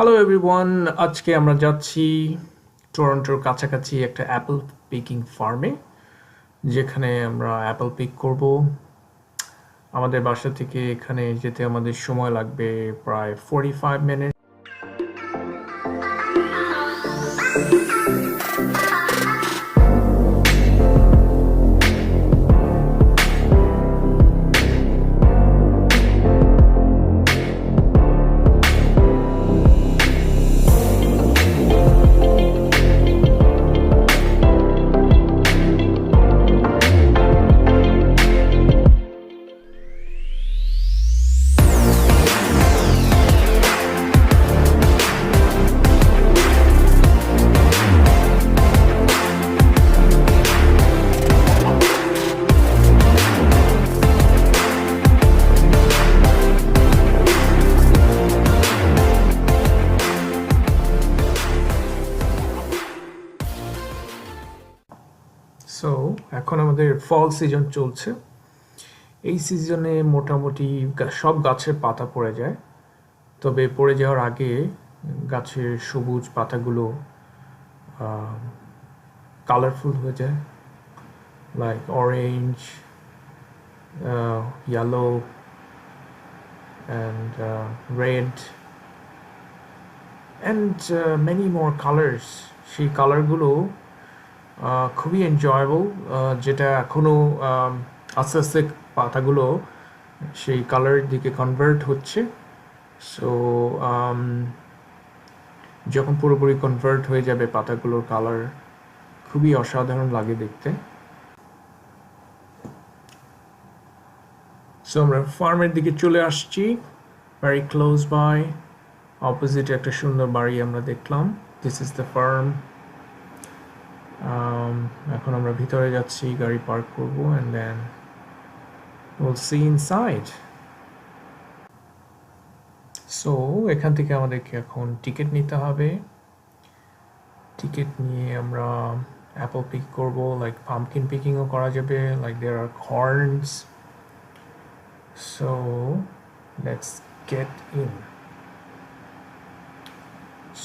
Hello everyone, আজকে আমরা যাচ্ছি টরন্টোর কাছাকাছি একটা অ্যাপল পিকিং ফার্মে, যেখানে আমরা অ্যাপল পিক করব। আমাদের বাসা থেকে এখানে যেতে আমাদের সময় লাগবে প্রায় 45 মিনিট। সো এখন আমাদের ফল সিজন চলছে। এই সিজনে মোটামুটি সব গাছের পাতা পড়ে যায়, তবে পড়ে যাওয়ার আগে গাছের সবুজ পাতাগুলো কালারফুল হয়ে যায়, like orange, yellow and red and many more colours. সেই কালারগুলো খুবই এনজয়েবল, যেটা এখনও আস্তে আস্তে পাতাগুলো সেই কালারের দিকে কনভার্ট হচ্ছে। সো যখন পুরোপুরি কনভার্ট হয়ে যাবে পাতাগুলোর কালার খুবই অসাধারণ লাগে দেখতে। সো আমরা ফার্মের দিকে চলে আসছি, ভেরি ক্লোজ বাই। অপোজিটে একটা সুন্দর বাড়ি আমরা দেখলাম। This is the farm. এখন আমরা ভিতরে যাচ্ছি, গাড়ি পার্ক করবো, and then we'll see inside. So এখান থেকে আমাদেরকে এখন টিকিট নিতে হবে। টিকিট নিয়ে আমরা অ্যাপল পিক করব, লাইক পাম্পকিন পিকিংও করা যাবে, like there are corns. So let's get in.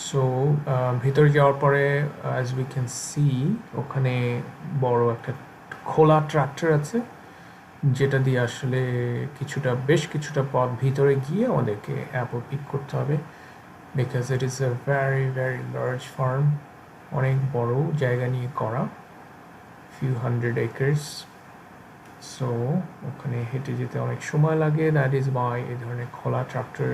So ভিতরে যাওয়ার পরে অ্যাজ উই ক্যান সি, ওখানে বড় একটা খোলা ট্রাক্টর আছে, যেটা দিয়ে আসলে বেশ কিছুটা পথ ভিতরে গিয়ে আমাদেরকে অ্যাপল পিক করতে হবে, because it is a very very large farm, অনেক বড় জায়গা নিয়ে করা, ফিউ হান্ড্রেড একর্স। সো ওখানে হেঁটে যেতে অনেক সময় লাগে, দ্যাট ইজ ওয়াই এই ধরনের খোলা ট্রাক্টর